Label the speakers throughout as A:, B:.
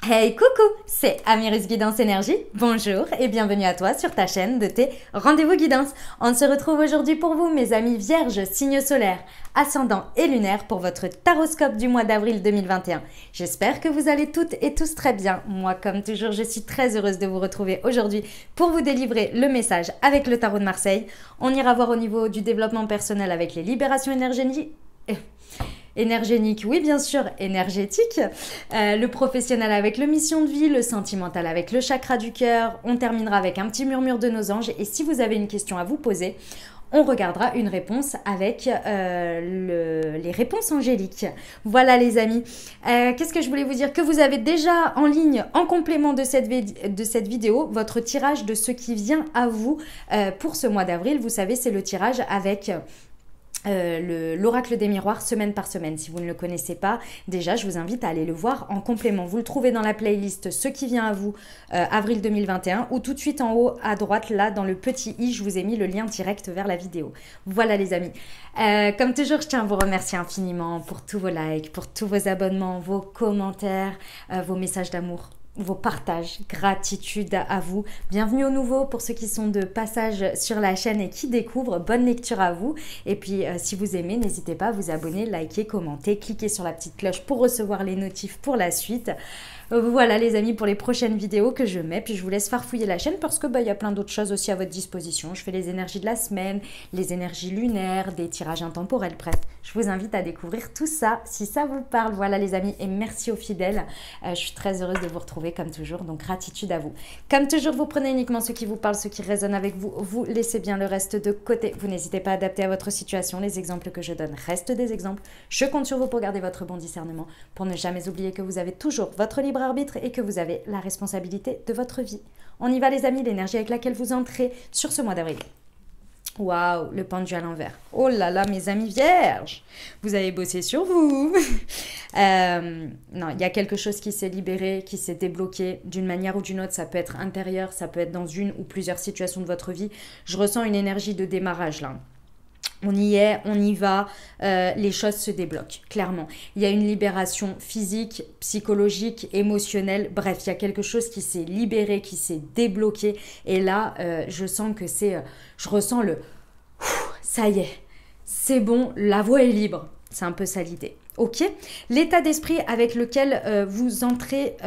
A: Hey coucou, c'est Amyrus Guidance Énergie. Bonjour et bienvenue à toi sur ta chaîne de tes rendez-vous guidance. On se retrouve aujourd'hui pour vous mes amis vierges, signes solaires, ascendant et lunaire pour votre taroscope du mois d'avril 2021. J'espère que vous allez toutes et tous très bien. Moi comme toujours je suis très heureuse de vous retrouver aujourd'hui pour vous délivrer le message avec le tarot de Marseille. On ira voir au niveau du développement personnel avec les libérations énergétique, oui bien sûr, énergétique, le professionnel avec le mission de vie, le sentimental avec le chakra du cœur, on terminera avec un petit murmure de nos anges et si vous avez une question à vous poser, on regardera une réponse avec les réponses angéliques. Voilà les amis. Qu'est-ce que je voulais vous dire? Que vous avez déjà en ligne, en complément de cette vidéo, votre tirage de ce qui vient à vous pour ce mois d'avril. Vous savez, c'est le tirage avec... l'oracle des miroirs semaine par semaine. Si vous ne le connaissez pas, déjà je vous invite à aller le voir en complément. Vous le trouvez dans la playlist Ce qui vient à vous avril 2021 ou tout de suite en haut à droite là dans le petit i, je vous ai mis le lien direct vers la vidéo. Voilà les amis. Comme toujours, je tiens à vous remercier infiniment pour tous vos likes, pour tous vos abonnements, vos commentaires, vos messages d'amour, vos partages, gratitude à vous. Bienvenue aux nouveaux pour ceux qui sont de passage sur la chaîne et qui découvrent. Bonne lecture à vous. Et puis, si vous aimez, n'hésitez pas à vous abonner, liker, commenter, cliquer sur la petite cloche pour recevoir les notifs pour la suite. Voilà les amis pour les prochaines vidéos que je mets. Puis je vous laisse farfouiller la chaîne parce que il y a plein d'autres choses aussi à votre disposition. Je fais les énergies de la semaine, les énergies lunaires, des tirages intemporels. Bref, je vous invite à découvrir tout ça si ça vous parle. Voilà les amis et merci aux fidèles. Je suis très heureuse de vous retrouver comme toujours. Donc gratitude à vous. Comme toujours, vous prenez uniquement ce qui vous parle, ce qui résonne avec vous. Vous laissez bien le reste de côté. Vous n'hésitez pas à adapter à votre situation. Les exemples que je donne restent des exemples. Je compte sur vous pour garder votre bon discernement, pour ne jamais oublier que vous avez toujours votre libre arbitre et que vous avez la responsabilité de votre vie. On y va les amis, l'énergie avec laquelle vous entrez sur ce mois d'avril. Waouh, le pendu à l'envers. Oh là là, mes amis vierges, vous avez bossé sur vous. Non, il y a quelque chose qui s'est libéré, qui s'est débloqué d'une manière ou d'une autre. Ça peut être intérieur, ça peut être dans une ou plusieurs situations de votre vie. Je ressens une énergie de démarrage là. On y est, on y va, les choses se débloquent, clairement. Il y a une libération physique, psychologique, émotionnelle. Bref, il y a quelque chose qui s'est libéré, qui s'est débloqué. Et là, je sens que c'est... je ressens le... ça y est, c'est bon, la voie est libre. C'est un peu ça l'idée. Ok, l'état d'esprit avec lequel vous entrez,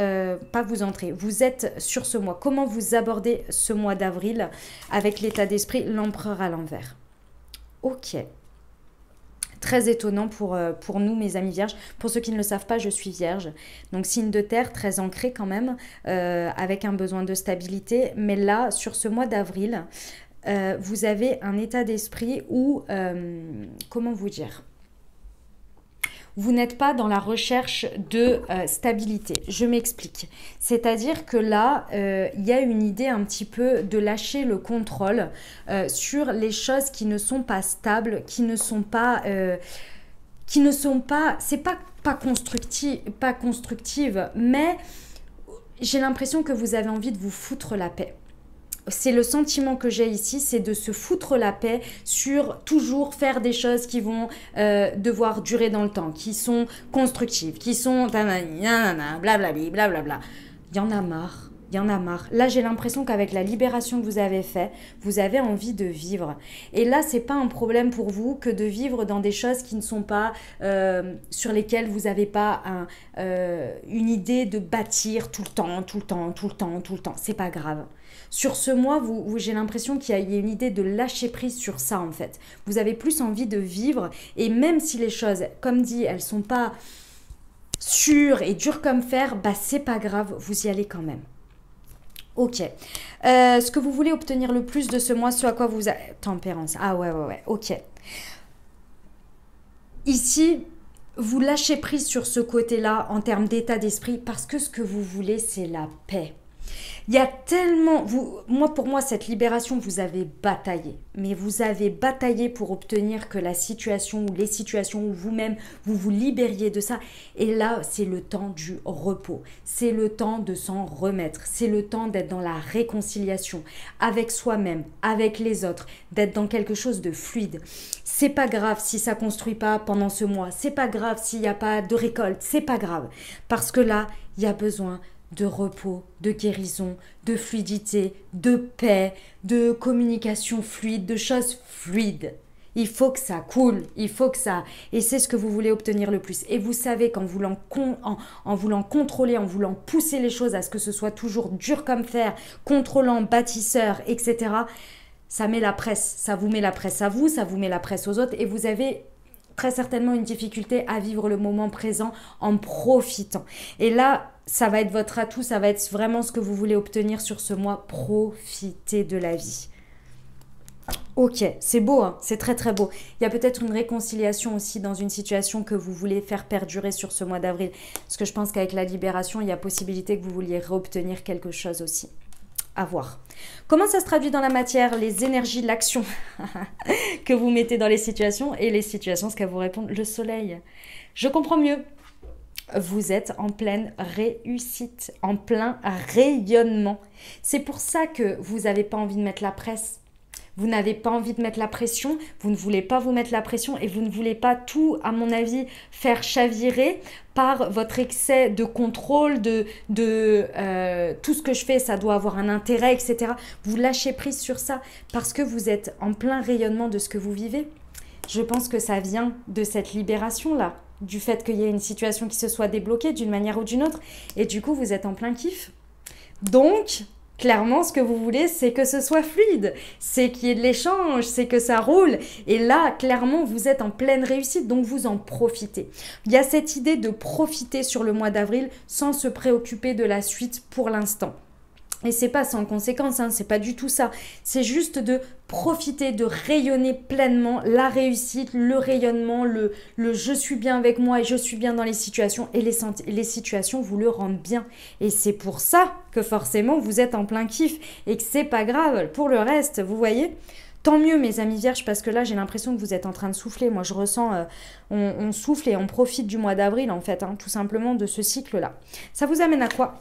A: pas vous entrez, vous êtes sur ce mois. Comment vous abordez ce mois d'avril avec l'état d'esprit, l'empereur à l'envers. Ok, très étonnant pour nous, mes amis vierges. Pour ceux qui ne le savent pas, je suis vierge. Donc, signe de terre, très ancré quand même, avec un besoin de stabilité. Mais là, sur ce mois d'avril, vous avez un état d'esprit où, comment vous dire ? Vous n'êtes pas dans la recherche de stabilité. Je m'explique. C'est-à-dire que là, il y a une idée un petit peu de lâcher le contrôle sur les choses qui ne sont pas stables, qui ne sont pas... c'est pas constructive, mais j'ai l'impression que vous avez envie de vous foutre la paix. C'est le sentiment que j'ai ici, c'est de se foutre la paix sur toujours faire des choses qui vont devoir durer dans le temps, qui sont constructives, qui sont blablabli, blablabla. Il y en a marre, il y en a marre. Là, j'ai l'impression qu'avec la libération que vous avez faite, vous avez envie de vivre. Et là, c'est pas un problème pour vous que de vivre dans des choses qui ne sont pas, sur lesquelles vous n'avez pas une idée de bâtir tout le temps. C'est pas grave. Sur ce mois, j'ai l'impression qu'il y a une idée de lâcher prise sur ça en fait. Vous avez plus envie de vivre et même si les choses, comme dit, elles sont pas sûres et dures comme fer, bah c'est pas grave, vous y allez quand même. Ok. Ce que vous voulez obtenir le plus de ce mois, ce à quoi vous... Tempérance. Ah ouais, ok. Ici... Vous lâchez prise sur ce côté-là en termes d'état d'esprit parce que ce que vous voulez, c'est la paix. Il y a tellement... pour moi, cette libération, vous avez bataillé. Mais vous avez bataillé pour obtenir que la situation ou les situations où vous-même, vous vous libériez de ça. Et là, c'est le temps du repos. C'est le temps de s'en remettre. C'est le temps d'être dans la réconciliation avec soi-même, avec les autres, d'être dans quelque chose de fluide. C'est pas grave si ça construit pas pendant ce mois. C'est pas grave s'il n'y a pas de récolte. C'est pas grave. Parce que là, il y a besoin de repos, de guérison, de fluidité, de paix, de communication fluide, de choses fluides. Il faut que ça coule, il faut que ça... Et c'est ce que vous voulez obtenir le plus. Et vous savez qu'en voulant, en voulant contrôler, en voulant pousser les choses à ce que ce soit toujours dur comme fer, contrôlant, bâtisseur, etc., ça met la presse. Ça vous met la presse à vous, ça vous met la presse aux autres. Et vous avez très certainement une difficulté à vivre le moment présent en profitant. Et là, ça va être votre atout, ça va être vraiment ce que vous voulez obtenir sur ce mois. Profitez de la vie. Ok, c'est beau, hein, c'est très très beau. Il y a peut-être une réconciliation aussi dans une situation que vous voulez faire perdurer sur ce mois d'avril. Parce que je pense qu'avec la libération, il y a possibilité que vous vouliez réobtenir quelque chose aussi. À voir. Comment ça se traduit dans la matière? Les énergies, l'action que vous mettez dans les situations et les situations, ce qu'elles vous répondent. Le soleil. Je comprends mieux. Vous êtes en pleine réussite, en plein rayonnement. C'est pour ça que vous n'avez pas envie de mettre la presse. Vous n'avez pas envie de mettre la pression, vous ne voulez pas vous mettre la pression et vous ne voulez pas tout, à mon avis, faire chavirer par votre excès de contrôle, tout ce que je fais, ça doit avoir un intérêt, etc. Vous lâchez prise sur ça parce que vous êtes en plein rayonnement de ce que vous vivez. Je pense que ça vient de cette libération-là, du fait qu'il y ait une situation qui se soit débloquée d'une manière ou d'une autre et du coup, vous êtes en plein kiff. Donc... clairement, ce que vous voulez, c'est que ce soit fluide, c'est qu'il y ait de l'échange, c'est que ça roule. Et là, clairement, vous êtes en pleine réussite, donc vous en profitez. Il y a cette idée de profiter sur le mois d'avril sans se préoccuper de la suite pour l'instant. Et c'est pas sans conséquence, hein, c'est pas du tout ça. C'est juste de profiter, de rayonner pleinement la réussite, le rayonnement, le je suis bien avec moi et je suis bien dans les situations. Et les situations vous le rendent bien. Et c'est pour ça que forcément vous êtes en plein kiff et que c'est pas grave pour le reste, vous voyez ? Tant mieux mes amis vierges parce que là j'ai l'impression que vous êtes en train de souffler. Moi je ressens, on souffle et on profite du mois d'avril en fait, hein, tout simplement de ce cycle-là. Ça vous amène à quoi ?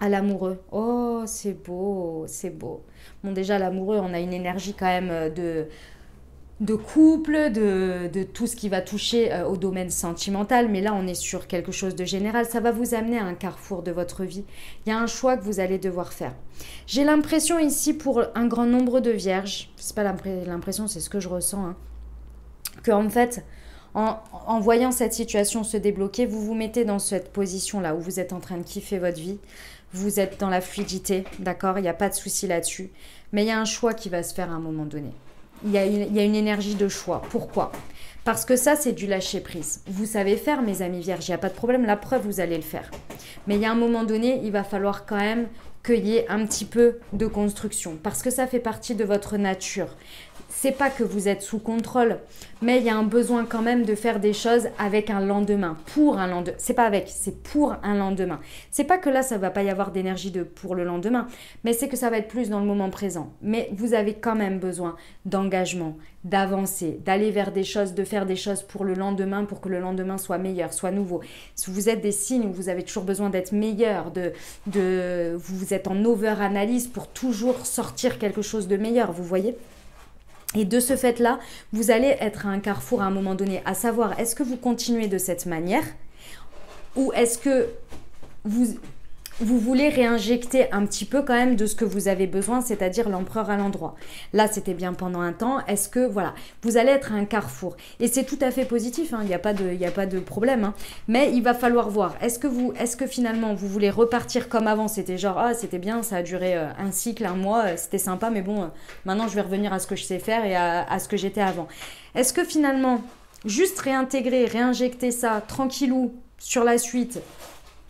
A: À l'amoureux. Oh, c'est beau, c'est beau. Bon, déjà, l'amoureux, on a une énergie quand même de couple, de tout ce qui va toucher au domaine sentimental. Mais là, on est sur quelque chose de général. Ça va vous amener à un carrefour de votre vie. Il y a un choix que vous allez devoir faire. J'ai l'impression ici, pour un grand nombre de vierges, c'est pas l'impression, c'est ce que je ressens, hein, qu'en fait... En voyant cette situation se débloquer, vous vous mettez dans cette position-là où vous êtes en train de kiffer votre vie. Vous êtes dans la fluidité, d'accord? Il n'y a pas de souci là-dessus. Mais il y a un choix qui va se faire à un moment donné. Il y a une énergie de choix. Pourquoi? Parce que ça, c'est du lâcher-prise. Vous savez faire, mes amis vierges, il n'y a pas de problème. La preuve, vous allez le faire. Mais il y a un moment donné, il va falloir quand même qu'il y ait un petit peu de construction. Parce que ça fait partie de votre nature. C'est pas que vous êtes sous contrôle, mais il y a un besoin quand même de faire des choses avec un lendemain, pour un lendemain. C'est pas avec, c'est pour un lendemain. C'est pas que là, ça va pas y avoir d'énergie pour le lendemain, mais c'est que ça va être plus dans le moment présent. Mais vous avez quand même besoin d'engagement, d'avancer, d'aller vers des choses, de faire des choses pour le lendemain, pour que le lendemain soit meilleur, soit nouveau. Si vous êtes des signes où vous avez toujours besoin d'être meilleur, vous êtes en over-analyse pour toujours sortir quelque chose de meilleur, vous voyez ? Et de ce fait-là, vous allez être à un carrefour à un moment donné, à savoir, est-ce que vous continuez de cette manière ou est-ce que vous voulez réinjecter un petit peu quand même de ce que vous avez besoin, c'est-à-dire l'empereur à l'endroit. Là, c'était bien pendant un temps. Est-ce que, voilà, vous allez être à un carrefour. Et c'est tout à fait positif, hein, il n'y a pas de problème. Hein. Mais il va falloir voir, est-ce que finalement, vous voulez repartir comme avant? C'était genre, ah, c'était bien, ça a duré un cycle, un mois, c'était sympa, mais bon, maintenant, je vais revenir à ce que je sais faire et à ce que j'étais avant. Est-ce que finalement, juste réintégrer, réinjecter ça, tranquillou, sur la suite,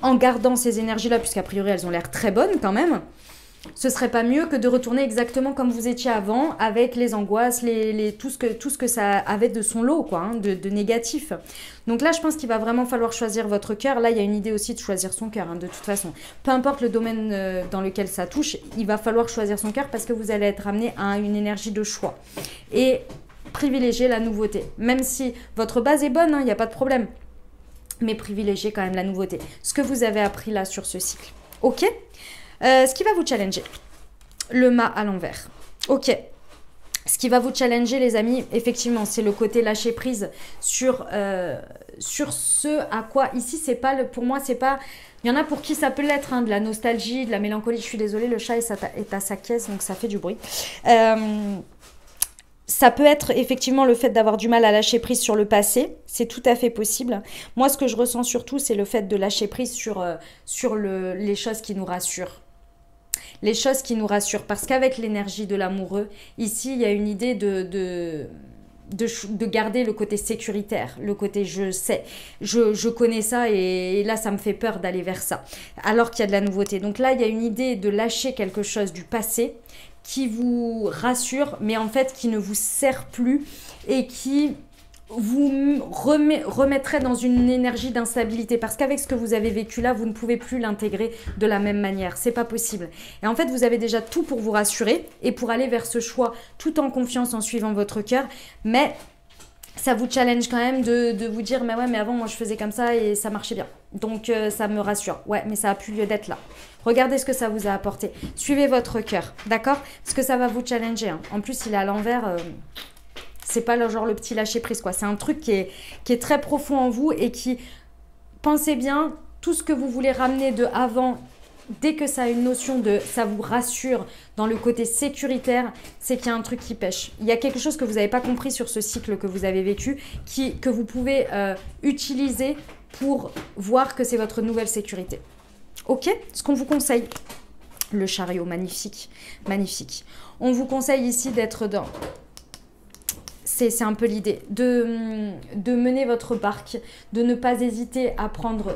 A: en gardant ces énergies-là, puisqu'a priori elles ont l'air très bonnes quand même, ce serait pas mieux que de retourner exactement comme vous étiez avant, avec les angoisses, tout ce que ça avait de son lot, quoi, hein, de négatif. Donc là, je pense qu'il va vraiment falloir choisir votre cœur. Là, il y a une idée aussi de choisir son cœur, hein, de toute façon. Peu importe le domaine dans lequel ça touche, il va falloir choisir son cœur parce que vous allez être amené à une énergie de choix. Et privilégier la nouveauté. Même si votre base est bonne, il n'y a pas de problème. Mais privilégiez quand même la nouveauté. Ce que vous avez appris là sur ce cycle. Ok? Ce qui va vous challenger. Le mât à l'envers. Ok. Ce qui va vous challenger, les amis, effectivement, c'est le côté lâcher prise sur sur ce à quoi, ici, c'est pas, pour moi, c'est pas... Il y en a pour qui ça peut l'être, hein, de la nostalgie, de la mélancolie. Je suis désolée, le chat est à sa caisse, donc ça fait du bruit. Ça peut être effectivement le fait d'avoir du mal à lâcher prise sur le passé, c'est tout à fait possible. Moi, ce que je ressens surtout, c'est le fait de lâcher prise sur les choses qui nous rassurent. Les choses qui nous rassurent, parce qu'avec l'énergie de l'amoureux, ici, il y a une idée de garder le côté sécuritaire, le côté je sais, je connais ça et là ça me fait peur d'aller vers ça, alors qu'il y a de la nouveauté. Donc là il y a une idée de lâcher quelque chose du passé qui vous rassure mais en fait qui ne vous sert plus et qui vous remettrait dans une énergie d'instabilité parce qu'avec ce que vous avez vécu là, vous ne pouvez plus l'intégrer de la même manière. C'est pas possible. Et en fait, vous avez déjà tout pour vous rassurer et pour aller vers ce choix tout en confiance en suivant votre cœur. Mais ça vous challenge quand même de vous dire mais ouais, mais avant moi je faisais comme ça et ça marchait bien. Donc ça me rassure. Ouais, mais ça a plus lieu d'être là. Regardez ce que ça vous a apporté. Suivez votre cœur, d'accord? Parce que ça va vous challenger. Hein. En plus, il est à l'envers. C'est pas genre le petit lâcher prise quoi. C'est un truc qui est très profond en vous et qui, pensez bien, tout ce que vous voulez ramener de avant, dès que ça a une notion de, ça vous rassure dans le côté sécuritaire, c'est qu'il y a un truc qui pêche. Il y a quelque chose que vous n'avez pas compris sur ce cycle que vous avez vécu, que vous pouvez utiliser pour voir que c'est votre nouvelle sécurité. Ok? Ce qu'on vous conseille, le chariot, magnifique, magnifique. On vous conseille ici d'être dans... C'est un peu l'idée de mener votre barque, de ne pas hésiter à prendre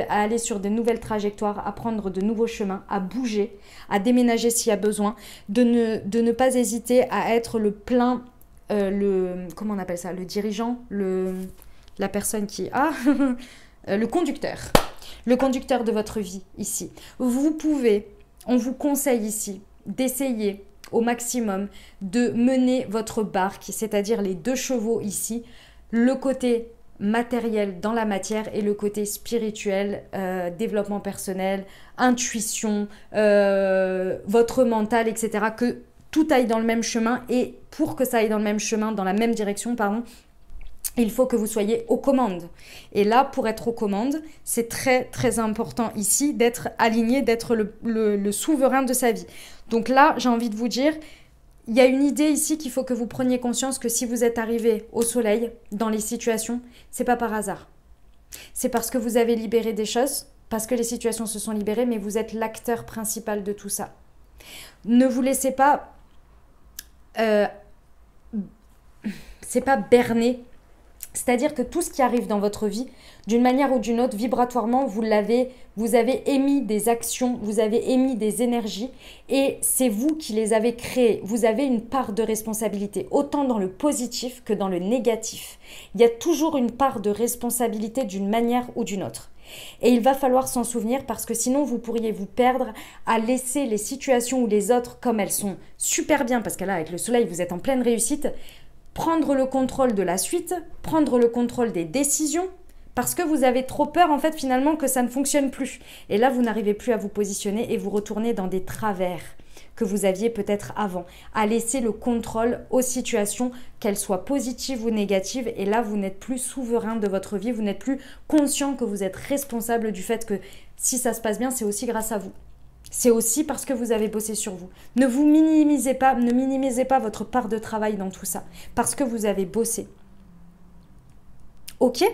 A: à aller sur des nouvelles trajectoires, à prendre de nouveaux chemins, à bouger, à déménager s'il y a besoin, de ne pas hésiter à être le plein, comment on appelle ça, le dirigeant, la personne qui a, le conducteur de votre vie ici. Vous pouvez, on vous conseille ici d'essayer au maximum de mener votre barque, c'est-à-dire les 2 chevaux ici, le côté matériel dans la matière et le côté spirituel, développement personnel, intuition, votre mental, etc. Que tout aille dans le même chemin et pour que ça aille dans le même chemin, dans la même direction, pardon, il faut que vous soyez aux commandes. Et là, pour être aux commandes, c'est très très important ici d'être aligné, d'être le souverain de sa vie. Donc là, j'ai envie de vous dire, il y a une idée ici qu'il faut que vous preniez conscience que si vous êtes arrivé au soleil dans les situations, c'est pas par hasard. C'est parce que vous avez libéré des choses, parce que les situations se sont libérées, mais vous êtes l'acteur principal de tout ça. Ne vous laissez pas... c'est pas berner. C'est-à-dire que tout ce qui arrive dans votre vie, d'une manière ou d'une autre, vibratoirement, vous avez émis des actions, vous avez émis des énergies et c'est vous qui les avez créées. Vous avez une part de responsabilité, autant dans le positif que dans le négatif. Il y a toujours une part de responsabilité d'une manière ou d'une autre. Et il va falloir s'en souvenir parce que sinon vous pourriez vous perdre à laisser les situations ou les autres comme elles sont super bien, parce que là avec le soleil vous êtes en pleine réussite, prendre le contrôle de la suite, prendre le contrôle des décisions, parce que vous avez trop peur en fait finalement que ça ne fonctionne plus. Et là vous n'arrivez plus à vous positionner et vous retournez dans des travers que vous aviez peut-être avant, à laisser le contrôle aux situations, qu'elles soient positives ou négatives, et là vous n'êtes plus souverain de votre vie, vous n'êtes plus conscient que vous êtes responsable du fait que si ça se passe bien, c'est aussi grâce à vous. C'est aussi parce que vous avez bossé sur vous. Ne vous minimisez pas, ne minimisez pas votre part de travail dans tout ça, parce que vous avez bossé. Ok ?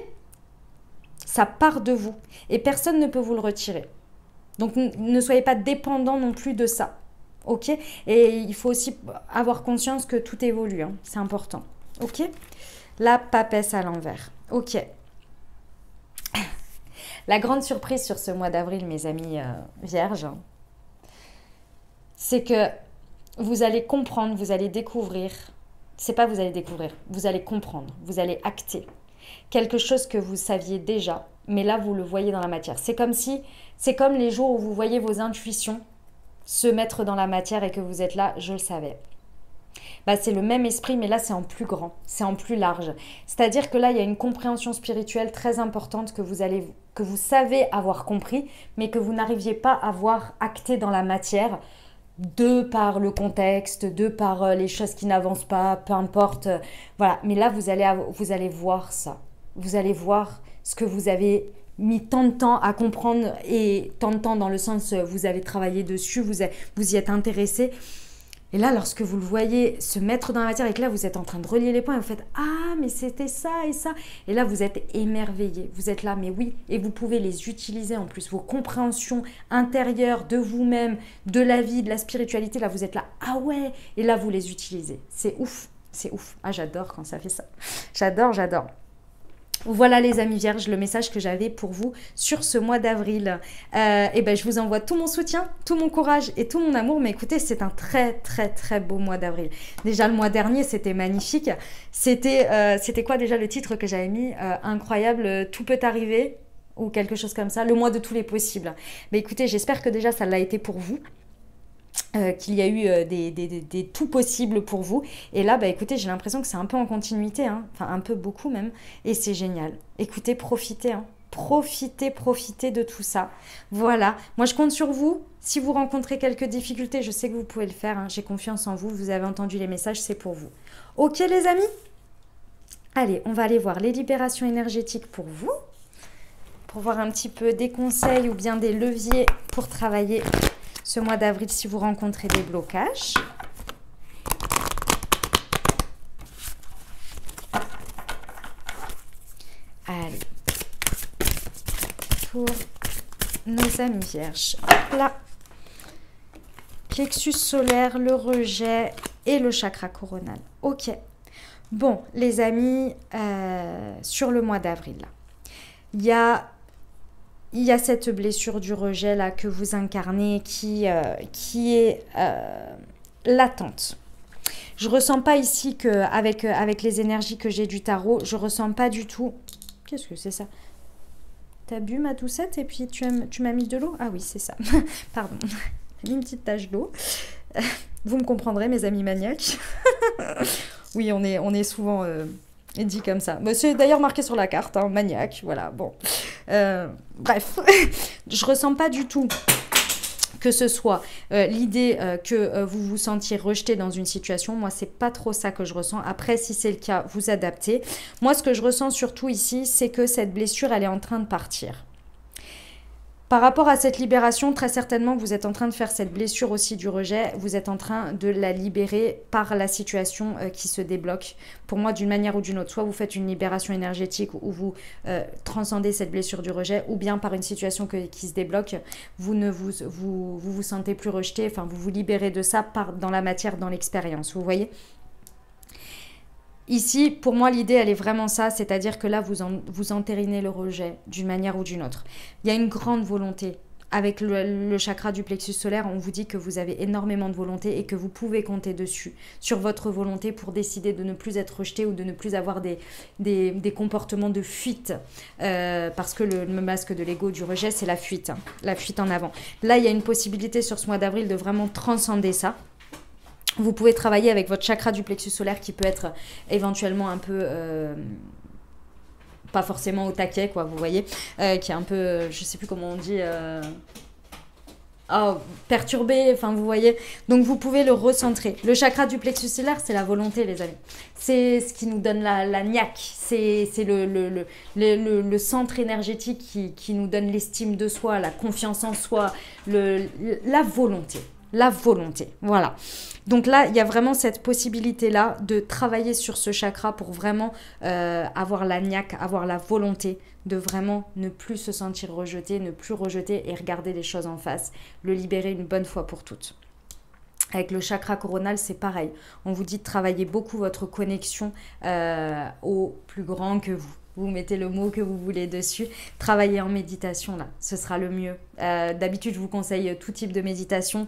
A: Ça part de vous et personne ne peut vous le retirer. Donc ne soyez pas dépendant non plus de ça. Ok ? Et il faut aussi avoir conscience que tout évolue, hein. C'est important. Ok ? La papesse à l'envers. Ok. La grande surprise sur ce mois d'avril, mes amis vierges, c'est que vous allez comprendre, vous allez découvrir, c'est pas vous allez découvrir, vous allez comprendre, vous allez acter quelque chose que vous saviez déjà, mais là vous le voyez dans la matière. C'est comme les jours où vous voyez vos intuitions se mettre dans la matière et que vous êtes là, je le savais. Bah, c'est le même esprit, mais là c'est en plus grand, c'est en plus large. C'est-à-dire que là il y a une compréhension spirituelle très importante que vous savez avoir compris, mais que vous n'arriviez pas à voir acté dans la matière, de par le contexte, de par les choses qui n'avancent pas, peu importe. Voilà, mais là vous allez voir ça. vous allez voir ce que vous avez mis tant de temps à comprendre et tant de temps dans le sens vous avez travaillé dessus, vous y êtes intéressé. Et là, lorsque vous le voyez se mettre dans la matière et que là, vous êtes en train de relier les points et vous faites « Ah, mais c'était ça et ça !» Et là, vous êtes émerveillé. Vous êtes là, mais oui. Et vous pouvez les utiliser en plus. Vos compréhensions intérieures de vous-même, de la vie, de la spiritualité, là, vous êtes là « Ah ouais !» Et là, vous les utilisez. C'est ouf. C'est ouf. Ah, j'adore quand ça fait ça. J'adore, j'adore. Voilà les amis vierges, le message que j'avais pour vous sur ce mois d'avril. Et ben je vous envoie tout mon soutien, tout mon courage et tout mon amour. Mais écoutez, c'est un très très très beau mois d'avril. Déjà le mois dernier, c'était magnifique. C'était quoi déjà le titre que j'avais mis incroyable, tout peut arriver ou quelque chose comme ça. Le mois de tous les possibles. Mais écoutez, j'espère que déjà ça l'a été pour vous. Qu'il y a eu des tout possibles pour vous. Et là, bah, écoutez, j'ai l'impression que c'est un peu en continuité, hein. Enfin un peu beaucoup même, et c'est génial. Écoutez, profitez, hein. Profitez de tout ça. Voilà, moi je compte sur vous. Si vous rencontrez quelques difficultés, je sais que vous pouvez le faire, hein. J'ai confiance en vous, vous avez entendu les messages, c'est pour vous. Ok les amis? Allez, on va aller voir les libérations énergétiques pour vous, pour voir un petit peu des conseils ou bien des leviers pour travailler ce mois d'avril si vous rencontrez des blocages. Allez, pour nos amis vierges. Hop là. Plexus solaire, le rejet et le chakra coronal. Ok. Bon, les amis, sur le mois d'avril, il y a cette blessure du rejet là que vous incarnez qui est latente. Je ressens pas ici qu'avec avec les énergies que j'ai du tarot, je ressens pas du tout. Qu'est-ce que c'est ça? T'as bu ma doucette et puis tu m'as mis de l'eau? Ah oui, c'est ça. Pardon. J'ai mis une petite tache d'eau. Vous me comprendrez, mes amis maniaques. Oui, on est souvent dit comme ça. C'est d'ailleurs marqué sur la carte, hein, maniaque, voilà, bon. Bref, je ressens pas du tout que ce soit l'idée que vous vous sentiez rejeté dans une situation. Moi, c'est pas trop ça que je ressens. Après, si c'est le cas, vous adaptez. Moi, ce que je ressens surtout ici, c'est que cette blessure, elle est en train de partir. Par rapport à cette libération, très certainement, vous êtes en train de faire cette blessure aussi du rejet. Vous êtes en train de la libérer par la situation qui se débloque. Pour moi, d'une manière ou d'une autre, soit vous faites une libération énergétique où vous transcendez cette blessure du rejet, ou bien par une situation qui se débloque, vous vous sentez plus rejeté, enfin, vous vous libérez de ça dans la matière, dans l'expérience. Vous voyez ? Ici, pour moi, l'idée, elle est vraiment ça, c'est-à-dire que là, vous entérinez le rejet d'une manière ou d'une autre. Il y a une grande volonté. Avec le chakra du plexus solaire, on vous dit que vous avez énormément de volonté et que vous pouvez compter dessus, sur votre volonté pour décider de ne plus être rejeté ou de ne plus avoir des comportements de fuite. Parce que le masque de l'ego du rejet, c'est la fuite, hein, la fuite en avant. Là, il y a une possibilité sur ce mois d'avril de vraiment transcender ça. Vous pouvez travailler avec votre chakra du plexus solaire qui peut être éventuellement un peu, pas forcément au taquet, quoi, vous voyez, qui est un peu, je sais plus comment on dit, perturbé, enfin vous voyez. Donc vous pouvez le recentrer. Le chakra du plexus solaire, c'est la volonté, les amis. C'est ce qui nous donne la niaque. C'est le centre énergétique qui nous donne l'estime de soi, la confiance en soi, la volonté. La volonté, voilà. Donc là, il y a vraiment cette possibilité-là de travailler sur ce chakra pour vraiment avoir la niaque, avoir la volonté de vraiment ne plus se sentir rejeté, ne plus rejeter et regarder les choses en face, le libérer une bonne fois pour toutes. Avec le chakra coronal, c'est pareil. On vous dit de travailler beaucoup votre connexion au plus grand que vous. Vous mettez le mot que vous voulez dessus. Travaillez en méditation, là. Ce sera le mieux. D'habitude, je vous conseille tout type de méditation,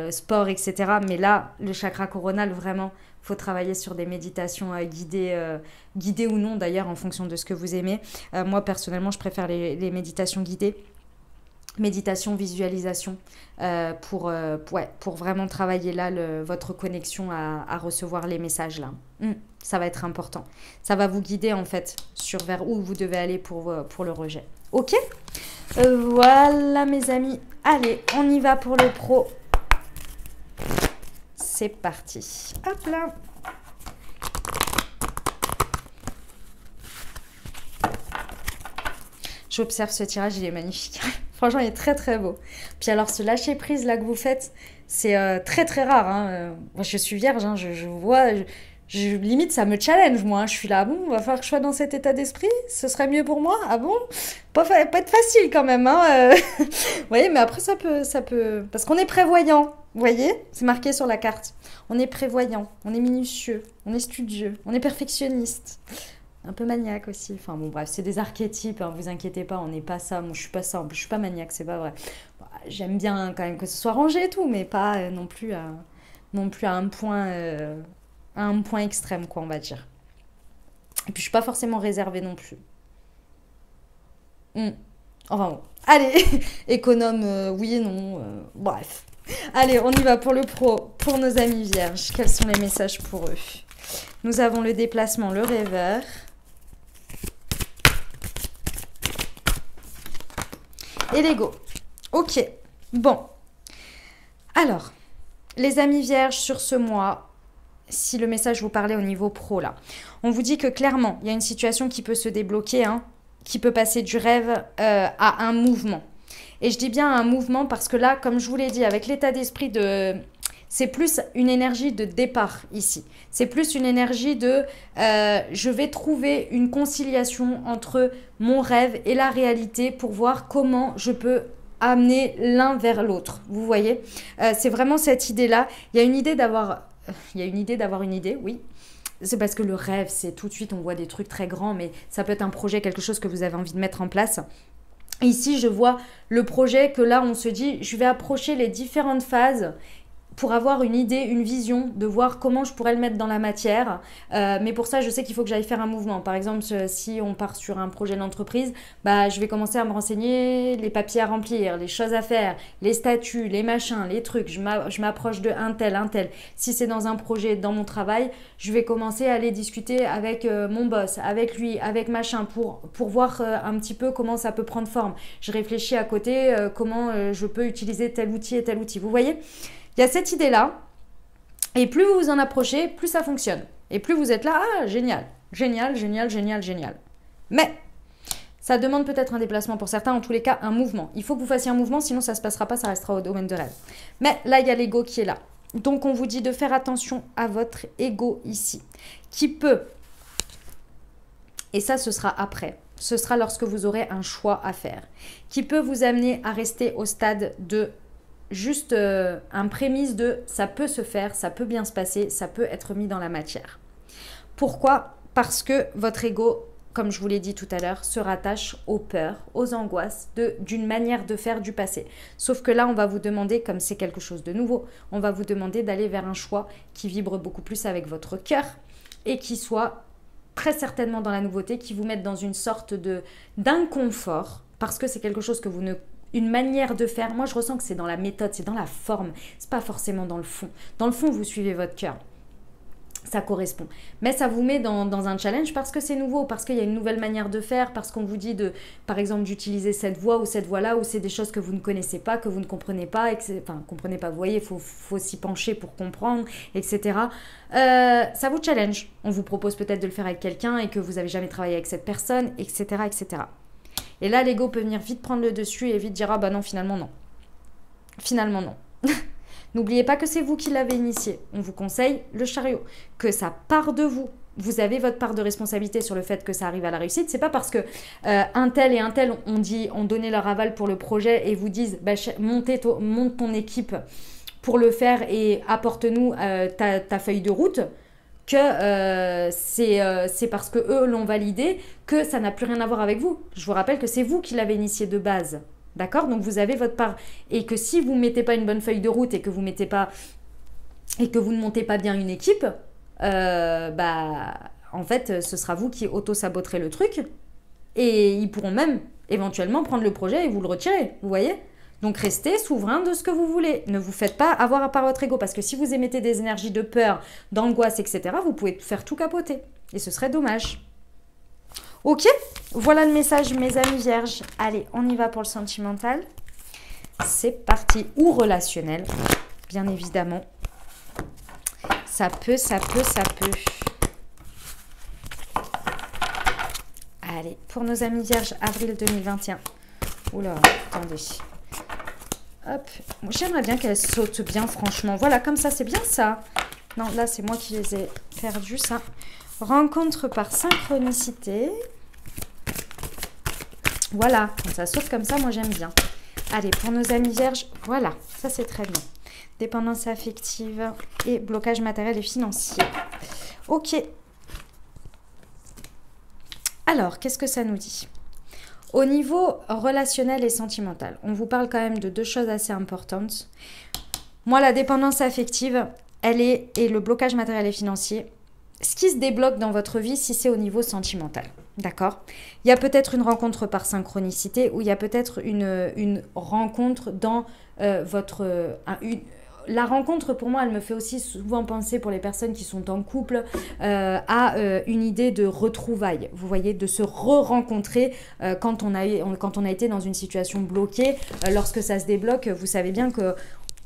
A: sport, etc. Mais là, le chakra coronal, vraiment, il faut travailler sur des méditations guidées ou non, d'ailleurs, en fonction de ce que vous aimez. Moi, personnellement, je préfère les méditations guidées. Méditation, visualisation, pour vraiment travailler là votre connexion à recevoir les messages là. Ça va être important. Ça va vous guider en fait sur vers où vous devez aller pour le rejet. Ok, voilà mes amis. Allez, on y va pour le pro. C'est parti. Hop là. J'observe ce tirage, il est magnifique. Franchement, il est très très beau. Puis alors, ce lâcher prise là que vous faites, c'est très très rare. Hein. Moi, je suis vierge, hein, je vois... limite, ça me challenge, moi. Je suis là, ah bon, va falloir que je sois dans cet état d'esprit. Ce serait mieux pour moi. Ah bon? Pas être facile quand même. Hein. Vous voyez, mais après, ça peut... Parce qu'on est prévoyant. Vous voyez? C'est marqué sur la carte. On est prévoyant, on est minutieux, on est studieux, on est perfectionniste. Un peu maniaque aussi. Enfin bon, bref, c'est des archétypes, hein, vous inquiétez pas, on n'est pas ça. Moi, je suis pas ça. En plus, je suis pas maniaque, c'est pas vrai. Bon, j'aime bien quand même que ce soit rangé et tout, mais pas non plus à un point extrême, quoi, on va dire. Et puis, je suis pas forcément réservée non plus. Enfin bon. Allez, économe, oui et non. Bref. Allez, on y va pour le pro, pour nos amis vierges. Quels sont les messages pour eux? Nous avons le déplacement, le rêveur. Et l'ego. Ok. Bon. Alors, les amis vierges sur ce mois, si le message vous parlait au niveau pro, là, on vous dit que clairement, il y a une situation qui peut se débloquer, hein, qui peut passer du rêve à un mouvement. Et je dis bien un mouvement parce que là, comme je vous l'ai dit, avec l'état d'esprit de... C'est plus une énergie de départ ici. C'est plus une énergie de je vais trouver une conciliation entre mon rêve et la réalité pour voir comment je peux amener l'un vers l'autre. Vous voyez, c'est vraiment cette idée-là. Il y a une idée d'avoir une idée, oui. C'est parce que le rêve, c'est tout de suite, on voit des trucs très grands, mais ça peut être un projet, quelque chose que vous avez envie de mettre en place. Ici, je vois le projet que là, on se dit, je vais approcher les différentes phases pour avoir une idée, une vision, de voir comment je pourrais le mettre dans la matière. Mais pour ça, je sais qu'il faut que j'aille faire un mouvement. Par exemple, si on part sur un projet d'entreprise, bah, je vais commencer à me renseigner, les papiers à remplir, les choses à faire, les statuts, les machins, les trucs. Je m'approche de un tel. Si c'est dans un projet, dans mon travail, je vais commencer à aller discuter avec mon boss, avec lui, avec machin, pour voir un petit peu comment ça peut prendre forme. Je réfléchis à côté comment je peux utiliser tel outil et tel outil. Vous voyez ? Il y a cette idée-là, et plus vous vous en approchez, plus ça fonctionne. Et plus vous êtes là, ah, génial, génial, génial, génial, génial. Mais ça demande peut-être un déplacement pour certains, en tous les cas, un mouvement. Il faut que vous fassiez un mouvement, sinon ça ne se passera pas, ça restera au domaine de rêve. Mais là, il y a l'ego qui est là. Donc, on vous dit de faire attention à votre ego ici, qui peut, et ça, ce sera après, ce sera lorsque vous aurez un choix à faire, qui peut vous amener à rester au stade de juste un prémisse de ça peut se faire, ça peut bien se passer, ça peut être mis dans la matière. Pourquoi? Parce que votre ego, comme je vous l'ai dit tout à l'heure, se rattache aux peurs, aux angoisses d'une manière de faire du passé. Sauf que là, on va vous demander, comme c'est quelque chose de nouveau, on va vous demander d'aller vers un choix qui vibre beaucoup plus avec votre cœur et qui soit très certainement dans la nouveauté, qui vous mette dans une sorte d'inconfort parce que c'est quelque chose que vous ne... Une manière de faire, moi je ressens que c'est dans la méthode, c'est dans la forme, c'est pas forcément dans le fond. Dans le fond, vous suivez votre cœur, ça correspond. Mais ça vous met dans un challenge parce que c'est nouveau, parce qu'il y a une nouvelle manière de faire, parce qu'on vous dit par exemple, d'utiliser cette voie ou cette voie-là, où c'est des choses que vous ne connaissez pas, que vous ne comprenez pas, comprenez pas, vous voyez, il faut s'y pencher pour comprendre, etc. Ça vous challenge. On vous propose peut-être de le faire avec quelqu'un et que vous n'avez jamais travaillé avec cette personne, etc., etc. Et là, l'ego peut venir vite prendre le dessus et vite dire « Ah bah non, finalement non. Finalement non. » N'oubliez pas que c'est vous qui l'avez initié. On vous conseille le chariot. Que ça part de vous. Vous avez votre part de responsabilité sur le fait que ça arrive à la réussite. C'est pas parce que un tel et un tel ont donné leur aval pour le projet et vous disent bah, « monte ton équipe pour le faire et apporte-nous ta feuille de route » que c'est parce que eux l'ont validé que ça n'a plus rien à voir avec vous. Je vous rappelle que c'est vous qui l'avez initié de base. D'accord? Donc vous avez votre part. Et que si vous ne mettez pas une bonne feuille de route et que vous ne montez pas bien une équipe, en fait, ce sera vous qui auto-saboterez le truc. Et ils pourront même éventuellement prendre le projet et vous le retirer. Vous voyez? Donc, restez souverain de ce que vous voulez. Ne vous faites pas avoir par votre ego. Parce que si vous émettez des énergies de peur, d'angoisse, etc., vous pouvez faire tout capoter. Et ce serait dommage. Ok, voilà le message, mes amis vierges. Allez, on y va pour le sentimental. C'est parti. Ou relationnel, bien évidemment. Ça peut. Allez. Allez, pour nos amis vierges, avril 2021. Oula, attendez. Hop, j'aimerais bien qu'elle saute bien, franchement. Voilà, comme ça, c'est bien ça. Non, là, c'est moi qui les ai perdus, ça. Rencontre par synchronicité. Voilà, quand ça saute comme ça, moi, j'aime bien. Allez, pour nos amis vierges, voilà, ça, c'est très bien. Dépendance affective et blocage matériel et financier. Ok. Alors, qu'est-ce que ça nous dit? Au niveau relationnel et sentimental, on vous parle quand même de deux choses assez importantes. Moi, la dépendance affective, et le blocage matériel et financier, ce qui se débloque dans votre vie si c'est au niveau sentimental. D'accord? Il y a peut-être une rencontre par synchronicité ou il y a peut-être une rencontre dans la rencontre, pour moi, elle me fait aussi souvent penser, pour les personnes qui sont en couple, à une idée de retrouvailles. Vous voyez, de se re-rencontrer quand on a été dans une situation bloquée. Lorsque ça se débloque, vous savez bien que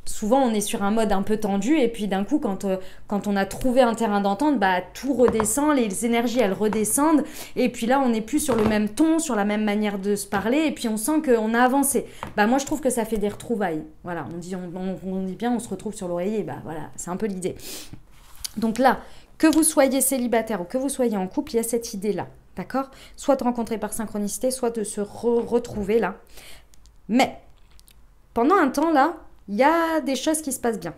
A: souvent, on est sur un mode un peu tendu et puis d'un coup, quand on a trouvé un terrain d'entente, bah, tout redescend, les énergies, elles redescendent et puis là, on n'est plus sur le même ton, sur la même manière de se parler et puis on sent qu'on a avancé. Bah, moi, je trouve que ça fait des retrouvailles. Voilà, on dit bien, on se retrouve sur l'oreiller, bah voilà, c'est un peu l'idée. Donc là, que vous soyez célibataire ou que vous soyez en couple, il y a cette idée-là, d'accord? Soit de rencontrer par synchronicité, soit de se retrouver là. Mais, pendant un temps là, il y a des choses qui se passent bien.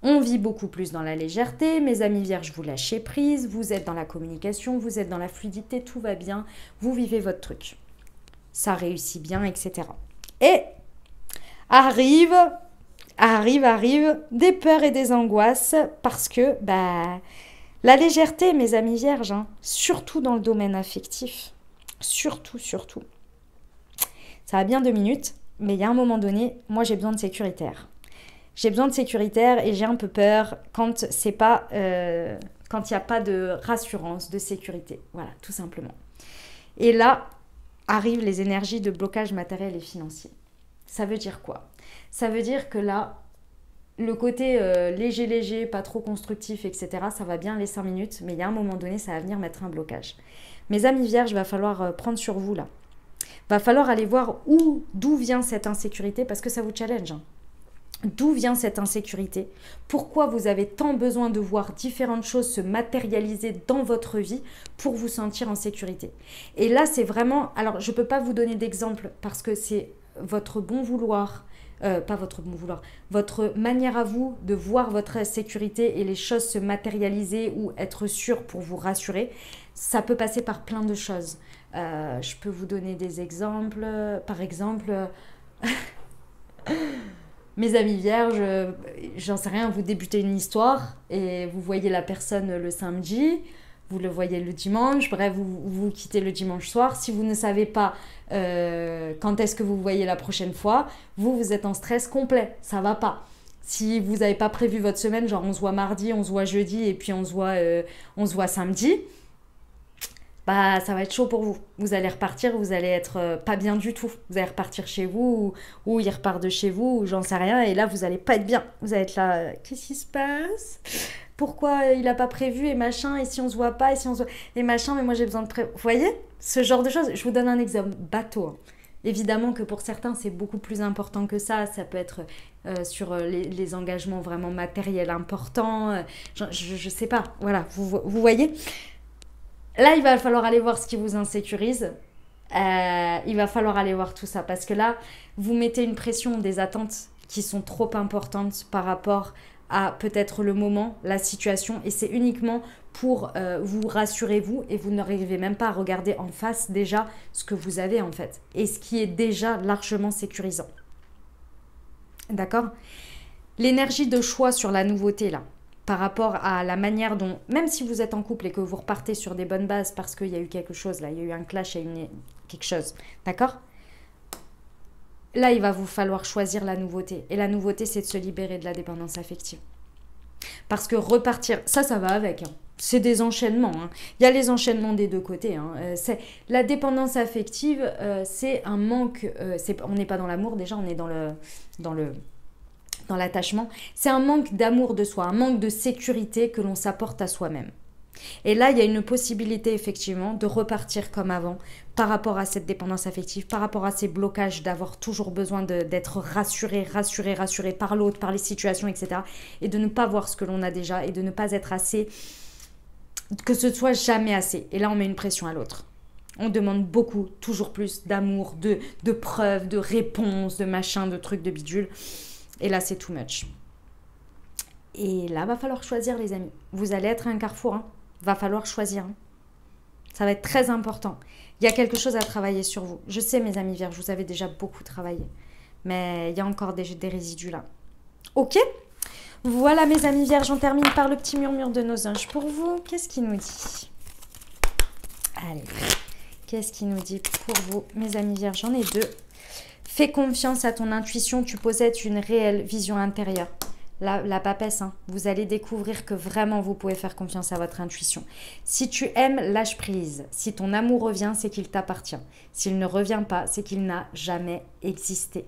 A: On vit beaucoup plus dans la légèreté. Mes amis vierges, vous lâchez prise. Vous êtes dans la communication, vous êtes dans la fluidité, tout va bien. Vous vivez votre truc. Ça réussit bien, etc. Et arrive des peurs et des angoisses parce que la légèreté, mes amis vierges, hein, surtout dans le domaine affectif, surtout. Ça va bien 2 minutes. Mais il y a un moment donné, moi j'ai besoin de sécuritaire. J'ai besoin de sécuritaire et j'ai un peu peur quand c'est pas, quand il n'y a pas de rassurance, de sécurité. Voilà, tout simplement. Et là, arrivent les énergies de blocage matériel et financier. Ça veut dire quoi? Ça veut dire que là, le côté léger, pas trop constructif, etc., ça va bien les 5 minutes, mais il y a un moment donné, ça va venir mettre un blocage. Mes amis vierges, il va falloir prendre sur vous là. Va falloir aller voir d'où vient cette insécurité parce que ça vous challenge. Hein. D'où vient cette insécurité? Pourquoi vous avez tant besoin de voir différentes choses se matérialiser dans votre vie pour vous sentir en sécurité? Et là, c'est vraiment... Alors, je ne peux pas vous donner d'exemple parce que c'est votre bon vouloir, pas votre bon vouloir, votre manière à vous de voir votre sécurité et les choses se matérialiser ou être sûr pour vous rassurer. Ça peut passer par plein de choses. Je peux vous donner des exemples. Par exemple, mes amis vierges, j'en sais rien, vous débutez une histoire et vous voyez la personne le samedi, vous le voyez le dimanche, bref, vous quittez le dimanche soir. Si vous ne savez pas quand est-ce que vous voyez la prochaine fois, vous êtes en stress complet, ça va pas. Si vous n'avez pas prévu votre semaine, genre on se voit mardi, on se voit jeudi et puis on se voit samedi, bah, ça va être chaud pour vous. Vous allez repartir, vous allez être pas bien du tout. Vous allez repartir chez vous ou il repart de chez vous ou j'en sais rien. Et là, vous allez pas être bien. Vous allez être là, qu'est-ce qui se passe? Pourquoi il n'a pas prévu et machin? Et si on se voit pas? Et si on se voit... Et machin, mais moi j'ai besoin de prévoir. Vous voyez? Ce genre de choses. Je vous donne un exemple bateau. Hein. Évidemment que pour certains, c'est beaucoup plus important que ça. Ça peut être sur les engagements vraiment matériels importants. Je sais pas. Voilà, vous voyez? Là, il va falloir aller voir ce qui vous insécurise. Il va falloir aller voir tout ça. Parce que là, vous mettez une pression, des attentes qui sont trop importantes par rapport à peut-être le moment, la situation. Et c'est uniquement pour vous rassurer, vous. Et vous n'arrivez même pas à regarder en face déjà ce que vous avez en fait. Et ce qui est déjà largement sécurisant. D'accord? L'énergie de choix sur la nouveauté là. Par rapport à la manière dont, même si vous êtes en couple et que vous repartez sur des bonnes bases parce qu'il y a eu quelque chose, là, il y a eu un clash, il y a eu quelque chose, d'accord? Là, il va vous falloir choisir la nouveauté. Et la nouveauté, c'est de se libérer de la dépendance affective. Parce que repartir, ça va avec. Hein. C'est des enchaînements. Hein. Il y a les enchaînements des deux côtés. Hein. La dépendance affective, c'est un manque. On n'est pas dans l'amour, déjà, on est dans l'attachement. C'est un manque d'amour de soi, un manque de sécurité que l'on s'apporte à soi-même. Et là, il y a une possibilité effectivement de repartir comme avant par rapport à cette dépendance affective, par rapport à ces blocages d'avoir toujours besoin d'être rassuré par l'autre, par les situations, etc. Et de ne pas voir ce que l'on a déjà et de ne pas être assez, que ce soit jamais assez. Et là, on met une pression à l'autre. On demande beaucoup, toujours plus d'amour, de preuves, de réponses, de machin, de trucs, de bidules. Et là, c'est too much. Et là, va falloir choisir, les amis. Vous allez être à un carrefour, hein. Va falloir choisir. Hein. Ça va être très important. Il y a quelque chose à travailler sur vous. Je sais, mes amis vierges, vous avez déjà beaucoup travaillé. Mais il y a encore des résidus là. Ok? Voilà, mes amis vierges, on termine par le petit murmure de nos anges. Pour vous, qu'est-ce qu'il nous dit? Allez, qu'est-ce qu'il nous dit pour vous, mes amis vierges? J'en ai deux. Fais confiance à ton intuition, tu possèdes une réelle vision intérieure. La papesse, hein, vous allez découvrir que vraiment vous pouvez faire confiance à votre intuition. Si tu aimes, lâche prise. Si ton amour revient, c'est qu'il t'appartient. S'il ne revient pas, c'est qu'il n'a jamais existé.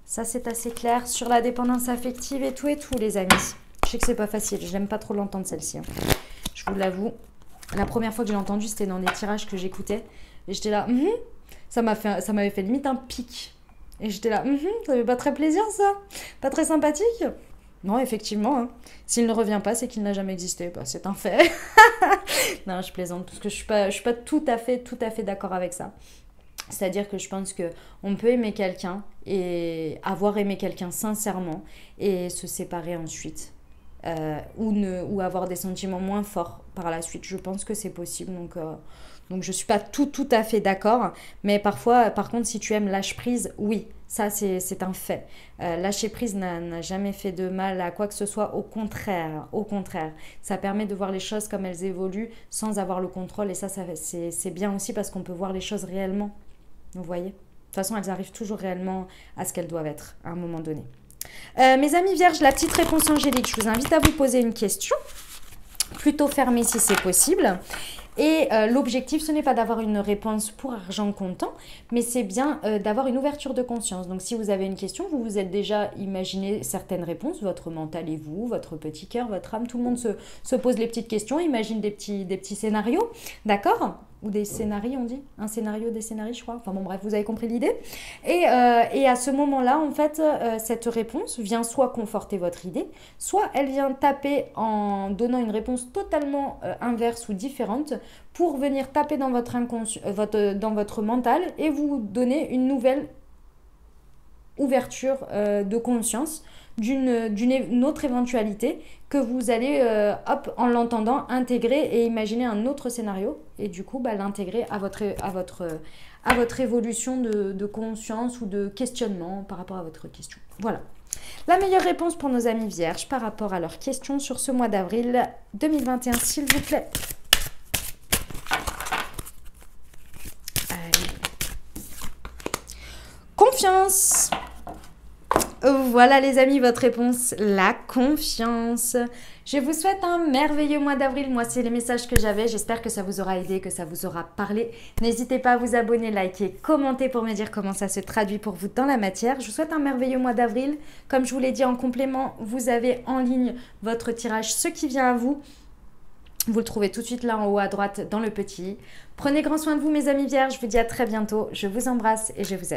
A: Ça, c'est assez clair sur la dépendance affective et tout, les amis. Je sais que c'est pas facile, je n'aime pas trop l'entendre celle-ci. Hein. Je vous l'avoue, la première fois que je l'ai entendue, c'était dans des tirages que j'écoutais. Et j'étais là, ça m'avait fait limite un pic. Et j'étais là, ça fait pas très plaisir ça, pas très sympathique. Non, effectivement, hein. S'il ne revient pas, c'est qu'il n'a jamais existé. Bah, c'est un fait. Non, je plaisante parce que je suis pas tout à fait d'accord avec ça. C'est-à-dire que je pense qu'on peut aimer quelqu'un et avoir aimé quelqu'un sincèrement et se séparer ensuite. Ou avoir des sentiments moins forts par la suite. Je pense que c'est possible, donc je ne suis pas tout à fait d'accord. Mais parfois, par contre, si tu aimes lâche prise, oui, ça c'est un fait. Lâcher prise n'a jamais fait de mal à quoi que ce soit, au contraire. Ça permet de voir les choses comme elles évoluent sans avoir le contrôle. Et ça c'est bien aussi parce qu'on peut voir les choses réellement. Vous voyez ? De toute façon, elles arrivent toujours réellement à ce qu'elles doivent être à un moment donné. Mes amis vierges, la petite réponse angélique, je vous invite à vous poser une question, plutôt fermée si c'est possible. Et l'objectif, ce n'est pas d'avoir une réponse pour argent comptant, mais c'est bien d'avoir une ouverture de conscience. Donc si vous avez une question, vous vous êtes déjà imaginé certaines réponses, votre mental et vous, votre petit cœur, votre âme, tout le monde se pose les petites questions, imagine des petits scénarios, d'accord ? Ou des scénarios, on dit, un scénario, des scénarios, je crois. Enfin bon, bref, vous avez compris l'idée. Et à ce moment-là, en fait, cette réponse vient soit conforter votre idée, soit elle vient taper en donnant une réponse totalement inverse ou différente pour venir taper dans votre dans votre mental et vous donner une nouvelle ouverture de conscience d'une autre éventualité que vous allez, en l'entendant, intégrer et imaginer un autre scénario et du coup, l'intégrer à votre évolution de conscience ou de questionnement par rapport à votre question. Voilà. La meilleure réponse pour nos amis vierges par rapport à leurs questions sur ce mois d'avril 2021, s'il vous plaît. Allez. Confiance. Voilà les amis, votre réponse, la confiance. Je vous souhaite un merveilleux mois d'avril. Moi, c'est les messages que j'avais. J'espère que ça vous aura aidé, que ça vous aura parlé. N'hésitez pas à vous abonner, liker, commenter pour me dire comment ça se traduit pour vous dans la matière. Je vous souhaite un merveilleux mois d'avril. Comme je vous l'ai dit en complément, vous avez en ligne votre tirage, ce qui vient à vous. Vous le trouvez tout de suite là en haut à droite dans le petit i. Prenez grand soin de vous mes amis vierges. Je vous dis à très bientôt. Je vous embrasse et je vous aime.